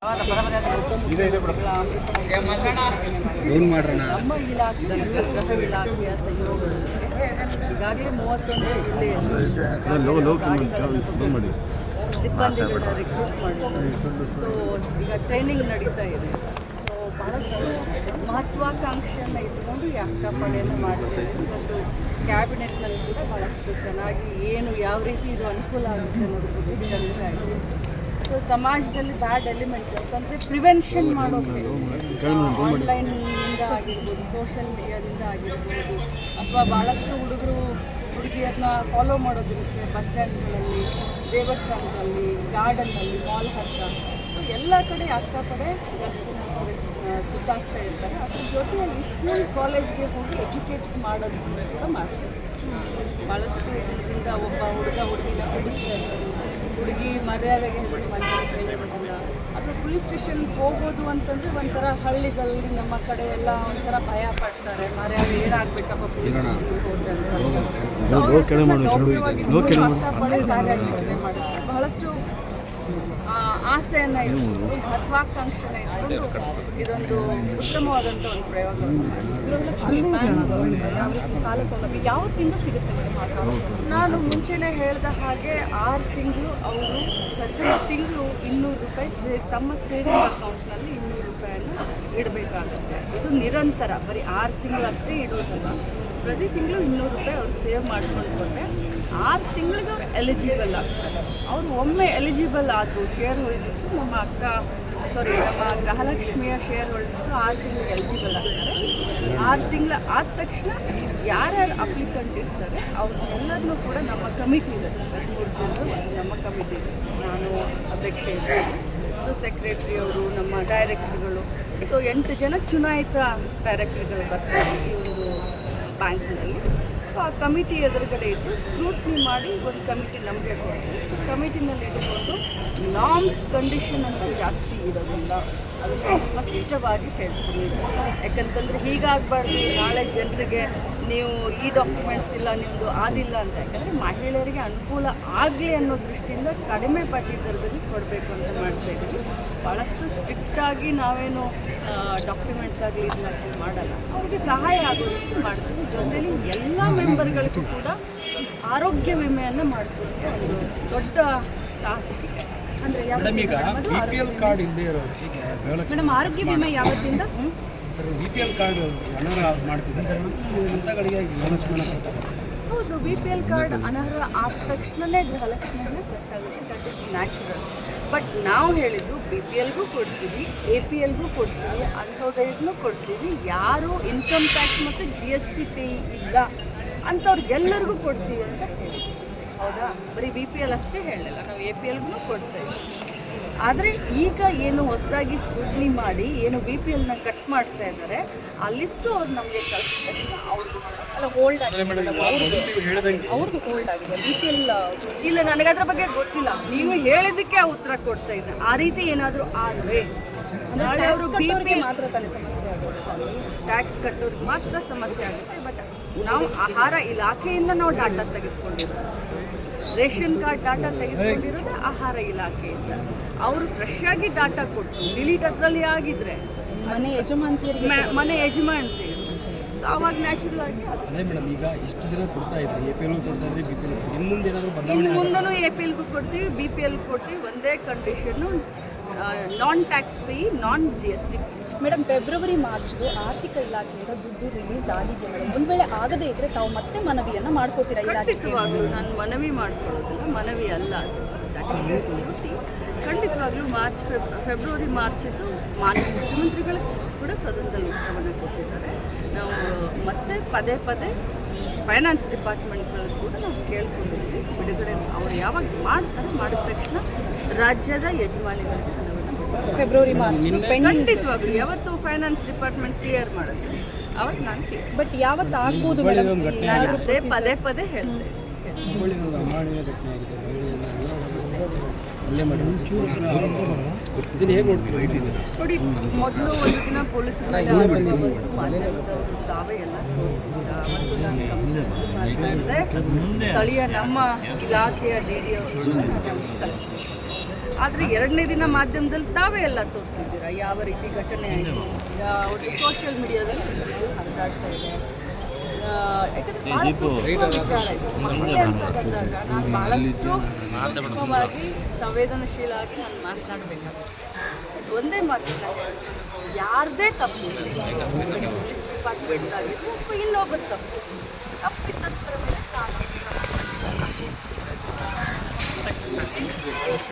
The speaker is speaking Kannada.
ನಮ್ಮ ಇಲಾಖೆ ಗೃಹ ಇಲಾಖೆಯ ಸಹಯೋಗದೊಂದಿಗೆ ಈಗಾಗಲೇ 31 ಜಿಲ್ಲೆಯಲ್ಲಿ ಸಿಬ್ಬಂದಿಗಳನ್ನ ರಿಕ್ರೂಟ್ ಮಾಡಿದ್ದಾರೆ. ಸೊ ಈಗ ಟ್ರೈನಿಂಗ್ ನಡೀತಾ ಇದೆ. ಸೊ ಭಾಳಷ್ಟು ಮಹತ್ವಾಕಾಂಕ್ಷೆಯನ್ನು ಇಟ್ಕೊಂಡು ಈ ಅಕ್ಕಪಡೆಯನ್ನು ಮಾಡ್ತೇವೆ. ಮತ್ತು ಕ್ಯಾಬಿನೆಟ್ನಲ್ಲಿ ಕೂಡ ಭಾಳಷ್ಟು ಚೆನ್ನಾಗಿ ಯಾವ ರೀತಿ ಇದು ಅನುಕೂಲ ಆಗುತ್ತೆ ಅನ್ನೋದ್ರ ಬಗ್ಗೆ ಚರ್ಚೆ ಆಗಿದೆ. ಸೊ ಸಮಾಜದಲ್ಲಿ ಬ್ಯಾಡ್ ಎಲಿಮೆಂಟ್ಸ್ ಅಂತಂದರೆ ಪ್ರಿವೆನ್ಷನ್ ಮಾಡೋಕ್ಕೆ ಆನ್ಲೈನಿಂದ ಆಗಿರ್ಬೋದು, ಸೋಷಿಯಲ್ ಮೀಡಿಯಾದಿಂದ ಆಗಿರ್ಬೋದು, ಅಥವಾ ಭಾಳಷ್ಟು ಹುಡುಗಿಯರನ್ನ ಫಾಲೋ ಮಾಡೋದಿರುತ್ತೆ ಬಸ್ ಸ್ಟ್ಯಾಂಡ್ಗಳಲ್ಲಿ, ದೇವಸ್ಥಾನದಲ್ಲಿ, ಗಾರ್ಡನ್ನಲ್ಲಿ, ಮಾಲ್ ಹತ್ರ. ಸೊ ಎಲ್ಲ ಕಡೆ ಅಕ್ಕಪಡೆ ಗಸ್ತಿನ ಸುತ್ತಾಗ್ತಾ ಇರ್ತಾರೆ. ಅದ್ರ ಜೊತೆಯಲ್ಲಿ ಸ್ಕೂಲ್ ಕಾಲೇಜ್ಗೆ ಹೋಗಿ ಎಜುಕೇಟ್ ಮಾಡೋದು ಕೂಡ ಮಾಡ್ತಾರೆ. ಭಾಳಷ್ಟು ದಿನದಿಂದ ಒಬ್ಬ ಹುಡುಗಿನ ಬಿಡಿಸ್ತಾ ಇರ್ತಾರೆ. ಹುಡುಗಿ ಮರ್ಯಾದೆಗೆ ಹೆದರಿ ಮನೆಯಲ್ಲಿ ಕೈ ಬರೋದಿಲ್ಲ. ಅಥವಾ ಪೊಲೀಸ್ ಸ್ಟೇಷನ್ಗೆ ಹೋಗೋದು ಅಂತಂದರೆ ಒಂಥರ ಹಳ್ಳಿಗಳಲ್ಲಿ ನಮ್ಮ ಕಡೆ ಎಲ್ಲ ಒಂಥರ ಭಯ ಪಡ್ತಾರೆ. ಮರ್ಯಾದೆ ಏನಾಗಬೇಕಪ್ಪ ಪೊಲೀಸ್ ಸ್ಟೇಷನ್ಗೆ ಹೋದ್ರೆ ಅಂತ. ಅಕ್ಕಪಡೆ ಕಾರ್ಯಾಚರಣೆ ಮಾಡುತ್ತೆ. ಬಹಳಷ್ಟು ಆಸೆಯನ್ನು ಇಟ್ಕೊಂಡು, ಮಹತ್ವಾಕಾಂಕ್ಷೆನ ಇಟ್ಕೊಂಡು ಇದೊಂದು ಉತ್ತಮವಾದಂಥ ಒಂದು ಪ್ರಯೋಗವನ್ನು ಸಾಲ ಸೌಲಭ್ಯ ಯಾವತ್ತಿಂದ ಸಿಗುತ್ತೆ? ನಾನು ಮುಂಚೆನೇ ಹೇಳಿದ ಹಾಗೆ 6 ತಿಂಗಳು ಅವರು ಪ್ರತಿ ತಿಂಗಳು 200 ರೂಪಾಯಿ ತಮ್ಮ ಸೇವಿಂಗ್ ಅಕೌಂಟ್ನಲ್ಲಿ 200 ರೂಪಾಯಿಯನ್ನು ಇಡಬೇಕಾಗುತ್ತೆ. ಇದು ನಿರಂತರ, ಬರೀ 6 ತಿಂಗಳು ಅಷ್ಟೇ ಇಡೋದಲ್ಲ. ಪ್ರತಿ ತಿಂಗಳು 200 ರೂಪಾಯಿ ಅವ್ರು ಸೇವ್ ಮಾಡ್ಕೊಂಡು ಬಂದರೆ 6 ತಿಂಗಳಿಗೆ ಅವ್ರು ಎಲಿಜಿಬಲ್ ಆಗ್ತಾರೆ. ಅವರು ಒಮ್ಮೆ ಎಲಿಜಿಬಲ್ ಆದರು ಶೇರ್ ಹೋಲ್ಡರ್ಸು, ನಮ್ಮ ಗೃಹಲಕ್ಷ್ಮಿಯ ಶೇರ್ ಹೋಲ್ಡರ್ಸು 6 ತಿಂಗಳಿಗೆ ಎಲಿಜಿಬಲ್ ಆಗ್ತಾರೆ. 6 ತಿಂಗಳ ಆದ ತಕ್ಷಣ ಯಾರ್ಯಾರು ಅಪ್ಲಿಕೆಂಟ್ ಇರ್ತಾರೆ ಅವ್ರನ್ನೆಲ್ಲರನ್ನೂ ಕೂಡ ನಮ್ಮ ಕಮಿಟಿ ಇದೆ, 13 ಜನರು ನಮ್ಮ ಕಮಿಟಿ ಇದೆ. ನಾನು ಅಧ್ಯಕ್ಷೆ ಇದ್ದೀನಿ. ಸೊ ಸೆಕ್ರೆಟ್ರಿ ಅವರು, ನಮ್ಮ ಡೈರೆಕ್ಟ್ರುಗಳು, ಸೊ 8 ಜನ ಚುನಾಯಿತ ಡೈರೆಕ್ಟ್ರುಗಳು ಬರ್ತಾರೆ ಈ ಒಂದು ಬ್ಯಾಂಕ್ನಲ್ಲಿ. ಸೊ ಆ ಕಮಿಟಿ ಎದುರುಗಡೆ ಇದ್ದು ಸ್ಕ್ರೂಟ್ನಿ ಮಾಡಿ ಒಂದು ಕಮಿಟಿ ನಮಗೆ ಕೊಡ್ತೀವಿ. ಸೊ ಕಮಿಟಿನಲ್ಲಿ ಇಟ್ಕೊಂಡು ನಾರ್ಮ್ಸ್ ಕಂಡೀಷನ್ ಅಂತ ಜಾಸ್ತಿ ಇರೋದಿಲ್ಲ, ಅದನ್ನು ಸ್ಪಷ್ಟವಾಗಿ ಹೇಳ್ತೀನಿ. ಯಾಕಂತಂದರೆ ಹೀಗಾಗಬಾರ್ದು, ನಾಳೆ ಜನರಿಗೆ ನೀವು ಈ ಡಾಕ್ಯುಮೆಂಟ್ಸ್ ಇಲ್ಲ, ನಿಮ್ಮದು ಆದಿಲ್ಲ ಅಂತ. ಯಾಕಂದರೆ ಮಹಿಳೆಯರಿಗೆ ಅನುಕೂಲ ಆಗಲಿ ಅನ್ನೋ ದೃಷ್ಟಿಯಿಂದ ಕಡಿಮೆ ಬಡ್ಡಿ ದರದಲ್ಲಿ ಕೊಡಬೇಕು ಅಂತ ಮಾಡ್ತಾಯಿದ್ದೀವಿ. ಭಾಳಷ್ಟು ಸ್ಟ್ರಿಕ್ಟಾಗಿ ನಾವೇನು ಡಾಕ್ಯುಮೆಂಟ್ಸ್ ಆಗಲಿ ಇದನ್ನ ಮಾಡಲ್ಲ, ಅವ್ರಿಗೆ ಸಹಾಯ ಆಗೋ ರೀತಿ ಮಾಡ್ತೀವಿ. ಜೊತೆಲಿ ಎಲ್ಲ ಮೆಂಬರ್ಗಳಿಗೂ ಕೂಡ ಆರೋಗ್ಯ ವಿಮೆಯನ್ನು ಮಾಡಿಸುವಂಥ ಒಂದು ದೊಡ್ಡ ಸಾಹಸಿಕೆ. ಅಂದರೆ ಮೇಡಮ್ ಆರೋಗ್ಯ ವಿಮೆ ಯಾವತ್ತಿಂದ? BPL ಕಾರ್ಡ್ ಅನರ್ಹ ಮಾಡ್ತಿದ್ದಾರೆ ಅಂತಗಳಿಗೆ ಹೌದು, BPL ಕಾರ್ಡ್ ಅನರ್ಹ ಆದ ತಕ್ಷಣವೇ ಗೃಹಲಕ್ಷ್ಮಿಯನ್ನು ಕಟ್ಟಾಗುತ್ತೆ. That is natural. ಬಟ್ ನಾವು ಹೇಳಿದ್ದು BPLಗೂ ಕೊಡ್ತೀವಿ, APLಗೂ ಕೊಡ್ತೀವಿ, ಅಂಥೋದಯಕ್ಕೂ ಕೊಡ್ತೀವಿ. ಯಾರು ಇನ್ಕಮ್ ಟ್ಯಾಕ್ಸ್ ಮತ್ತು GST ಪೇ ಇಲ್ಲ ಅಂಥವ್ರಿಗೆಲ್ಲರಿಗೂ ಕೊಡ್ತೀವಿ ಅಂತ ಹೇಳಿ. ಹೌದಾ, ಬರೀ BPL ಅಷ್ಟೇ ಹೇಳಲಿಲ್ಲ, ನಾವು APLಗೂ ಕೊಡ್ತೇವೆ. ಆದರೆ ಈಗ ಏನು ಹೊಸದಾಗಿ ಸ್ಕ್ರೂಟ್ನಿ ಮಾಡಿ ಏನು BPLನ ಕಟ್ ಮಾಡ್ತಾ ಇದ್ದಾರೆ, ಆ ಲಿಸ್ಟು ಅವ್ರು ನಮಗೆ ಕಳಿಸಿದ ತಕ್ಷಣ ಅವ್ರದ್ದು ಹೋಲ್ಡ್ ಆಗಿದೆ. ಅವ್ರದ್ದು ಹೋಲ್ಡ್ ಆಗಿದೆ BPL ಇಲ್ಲ, ನನಗದ್ರ ಬಗ್ಗೆ ಗೊತ್ತಿಲ್ಲ. ನೀವು ಹೇಳಿದ್ದಕ್ಕೆ ಆ ಉತ್ತರ ಕೊಡ್ತಾ ಇದ್ದೆ. ಆ ರೀತಿ ಏನಾದರೂ ಆದರೆ ನಾಳೆ ಅವರು BPL ಮಾತ್ರ ತಾನೇ ಸಮಸ್ಯೆ ಆಗುತ್ತೆ, ಟ್ಯಾಕ್ಸ್ ಕಟ್ಟೋರಿಗೆ ಮಾತ್ರ ಸಮಸ್ಯೆ ಆಗುತ್ತೆ. ಬಟ್ ನಾವು ಆಹಾರ ಇಲಾಖೆಯಿಂದ ನಾವು ಡಾಟಾ ತೆಗೆದುಕೊಂಡಿರೋದು, ರೇಷನ್ ಕಾರ್ಡ್ ಡಾಟಾ ತೆಗೆದುಕೊಂಡಿರೋದು ಆಹಾರ ಇಲಾಖೆಯಿಂದ. ಅವರು ಫ್ರೆಶ್ ಆಗಿ ಡಾಟಾ ಕೊಟ್ಟು ಡಿಲೀಟ್ ಅದರಲ್ಲಿ ಆಗಿದ್ರೆ ಮನೆ ಯಜಮಾನ್ತಿ. ಸೊ ಅವಾಗ ನ್ಯಾಚುರಲ್ ಆಗಿ ಅದೇ ಮೇಡಮ್, ಈಗ ಇಷ್ಟು ದಿನ ಕೊಡ್ತಾ ಇದ್ರಿ, APL ಕೊಡ್ತಾ ಇದ್ರಿ, BPL ಇನ್ನು ಮುಂದೆ ಏನಾದರೂ ಇನ್ನು ಮುಂದೂ APLಗೂ ಕೊಡ್ತೀವಿ, BPL ಕೊಡ್ತೀವಿ. ಒಂದೇ ಕಂಡೀಷನ್ನು, ನಾನ್ ಟ್ಯಾಕ್ಸ್ ಪೇ, ನಾನ್ GST ಪೇ. ಮೇಡಮ್ ಫೆಬ್ರವರಿ ಮಾರ್ಚ್ಗೆ ಆರ್ಥಿಕ ಇಲಾಖೆಯಿಂದ ದುಡ್ಡು ರಿಲೀಸ್ ಆಗಿದೆ ಮೇಡಮ್. ಒಂದು ವೇಳೆ ಆಗದೇ ಇದ್ದರೆ ತಾವು ಮತ್ತೆ ಮನವಿಯನ್ನು ಮಾಡ್ಕೋತೀರಾ? ಖಂಡಿತವಾಗ್ಲೂ ನಾನು ಮನವಿ ಮಾಡ್ಕೊಳ್ಳೋದಿಲ್ಲ, ಮನವಿ ಅಲ್ಲ ಅದು, ಡ್ಯೂಟಿ. ಖಂಡಿತವಾಗ್ಲೂ ಫೆಬ್ರವರಿ ಮಾರ್ಚಿದ್ದು ಮಾನ್ಯ ಮುಖ್ಯಮಂತ್ರಿಗಳು ಕೂಡ ಸದನದಲ್ಲಿ ಉತ್ತರವನ್ನು ಕೊಟ್ಟಿದ್ದಾರೆ. ನಾವು ಮತ್ತೆ ಪದೇ ಫೈನಾನ್ಸ್ ಡಿಪಾರ್ಟ್ಮೆಂಟ್ಗಳಲ್ಲಿ ಕೂಡ ನಾವು ಕೇಳ್ಕೊಂಡಿದ್ವಿ, ಬಿಡುಗಡೆ ಅವ್ರು ಯಾವಾಗ ಮಾಡ್ತಾರೆ, ಮಾಡಿದ ತಕ್ಷಣ ರಾಜ್ಯದ ಯಜಮಾನಿಗಳಿಗೆ ಫೆಬ್ರವರಿ ಮಾರ್ಚ್ ಖಂಡಿತವಾಗ್ಲೂ ಯಾವತ್ತು ಫೈನಾನ್ಸ್ ಡಿಪಾರ್ಟ್ಮೆಂಟ್ ಕ್ಲಿಯರ್ ಮಾಡುತ್ತೆ ಅವಾಗ ನಾನು ಕ್ಲಿಯರ್. ಬಟ್ ಯಾವತ್ತು ಆಗ್ಬೋದು ಮೇಡಮ್? ನಾನು ಅದೇ ಪದೇ ಹೇಳ್ತೇನೆ. ನೋಡಿ, ಮೊದಲು ಒಂದು ದಿನ ಪೊಲೀಸರ ಮೇಲೆ ಮಾಧ್ಯಮದವರು ತಾವೇ ಎಲ್ಲ ತೋರಿಸಿದ್ರ. ಮತ್ತು ನಾನು ಸ್ಥಳೀಯ ನಮ್ಮ ಇಲಾಖೆಯ DD ಅವರು ನಮಗೆ ಕಳಿಸ್ಬೇಕು. ಆದರೆ ಎರಡನೇ ದಿನ ಮಾಧ್ಯಮದಲ್ಲಿ ತಾವೇ ಎಲ್ಲ ತೋರಿಸಿದ್ದೀರಾ ಯಾವ ರೀತಿ ಘಟನೆ ಆಯಿತು, ಸೋಷಿಯಲ್ ಮೀಡಿಯಾದಲ್ಲಿ ಹರಿದಾಡ್ತಾ ಇದೆ. ಯಾಕಂದರೆ ಭಾಳ ಸೂಕ್ಷ್ಮ ವಿಚಾರ ಇದೆ. ಮಹಿಳೆ ಅಂತ ಬಂದಾಗ ನಾನು ಭಾಳಷ್ಟು ಸೂಕ್ಷ್ಮವಾಗಿ ಸಂವೇದನಶೀಲಾಗಿ ನಾನು ಮಾತನಾಡಬೇಕಾಗುತ್ತೆ. ಒಂದೇ ಮಾತು, ಯಾರದೇ ತಪ್ಪು ಪೊಲೀಸ್ ಡಿಪಾರ್ಟ್ಮೆಂಟ್ ಆಗಿದ್ದು ಇನ್ನೊಬ್ಬರು ತಪ್ಪಿತಸ್ಥರ